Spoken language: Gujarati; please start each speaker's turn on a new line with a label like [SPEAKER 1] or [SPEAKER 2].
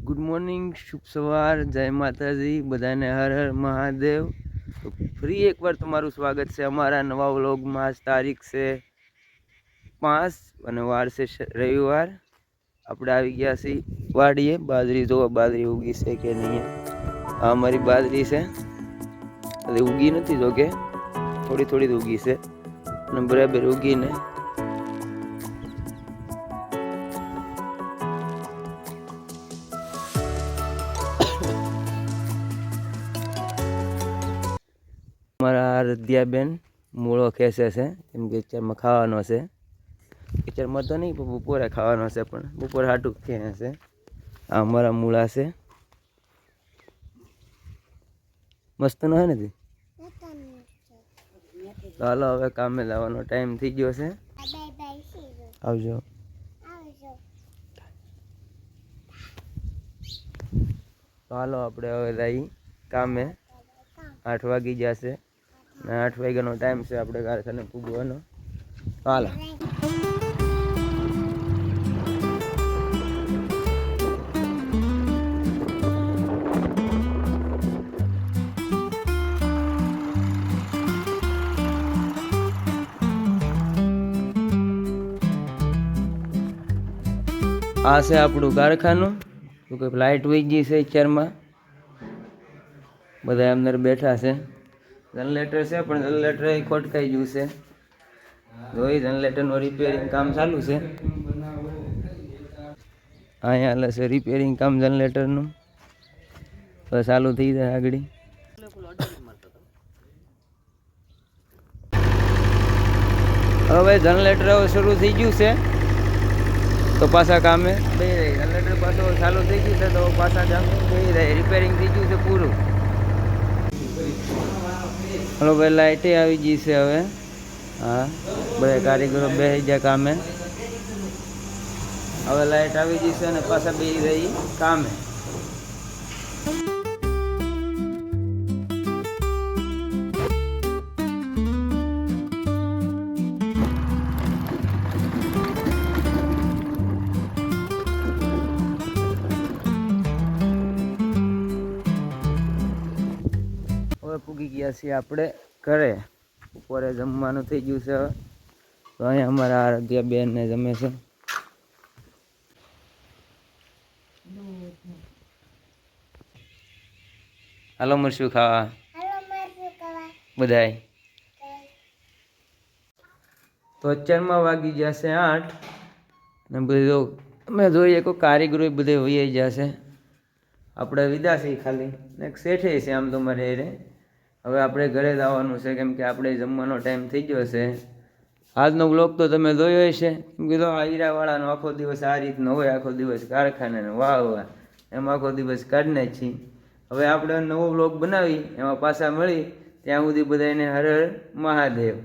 [SPEAKER 1] ગુડ મોર્નિંગ, શુભ સવાર, જય માતાજી બધાને, હર હર મહાદેવ। તો ફરી એકવાર તમારું સ્વાગત છે અમારા નવા વ્લોગમાં। આજ તારીખ છે 5 અને વાર છે રવિવાર। આપણે આવી ગયા છીએ વાડીએ। બાજરી જોવા, બાજરી ઉગી છે કે નહીં। આ અમારી બાજરી છે, એટલે ઉગી નથી, જો કે થોડી થોડી ઉગી છે અને બરાબર ઉગીને અમારા રધિયાબેન મૂળો ખેંચે છે, કેમ કે અત્યારમાં ખાવાનો છે। અત્યારમાં તો નહીં, પણ બપોરે ખાવાનો છે, પણ બપોરે હાટું ખેંચે છે। આ અમારા મૂળા છે, મસ્ત ન હે નથી। ચાલો હવે કામે જવાનો ટાઈમ થઈ ગયો છે, આવજો। ચાલો આપણે હવે જઈએ કામે। 8 વાગી જશે ને 8 વાગ્યાનો ટાઈમ છે આપણે કારખાને પૂગવાનો। હાલો આ છે આપણું કારખાનું। તો કે લાઇટ વહી ગઈ છે અત્યારમાં, બધા અંદર બેઠા છે। જનરેટર છે, પણ જનરેટર ખોટકાઈ ગયું છે, જોઈ જનરેટરનું રિપેરિંગ કામ ચાલુ છે। અહીંયા હાલે છે રિપેરિંગ કામ જનરેટરનું, તો ચાલુ થઈ જાય આગળ। હવે જનરેટર શરૂ થઈ ગયું છે, તો પાછા કામે બેસી રહી। જનરેટર પાછું ચાલુ થઈ ગયું છે, તો પાછા કામે બેસી રહી। રિપેરિંગ થઈ ગયું છે પૂરું। હલો ભાઈ, લાઇટે આવી ગઈ છે હવે। હા, બધા કારીગરો બેસી ગયા કામે। હવે લાઇટ આવી ગઈ છે અને પાછા બેસી રહી કામે। હવે પૂગી ગયા છીએ આપણે ઘરે। બપોરે જમવાનું થઈ ગયું છે, તો અહીંયા અમારા આરાધ્યા બેન ને જમે છે। હાલો મરશું ખાવા બધાય। તો અત્યારમાં વાગી જશે 8 ને બધું અમે જોઈએ કોઈ કારીગરો બધે વહી જશે। આપણે વિદા છીએ ખાલી, ને એક શેઠે છે આમ તો મારે રે। હવે આપણે ઘરે જવાનું છે, કેમ કે આપણે જમવાનો ટાઈમ થઈ ગયો છે। આજનો બ્લોગ તો તમે જોયો હશે, કેમ કે આ હીરાવાળાનો આખો દિવસ આ રીતનો હોય। આખો દિવસ કારખાને વાહ વાહ એમ આખો દિવસ કાઢી નાખી। હવે આપણે નવો બ્લોગ બનાવી, એમાં પાછા મળી। ત્યાં સુધી બધાને હર હર મહાદેવ।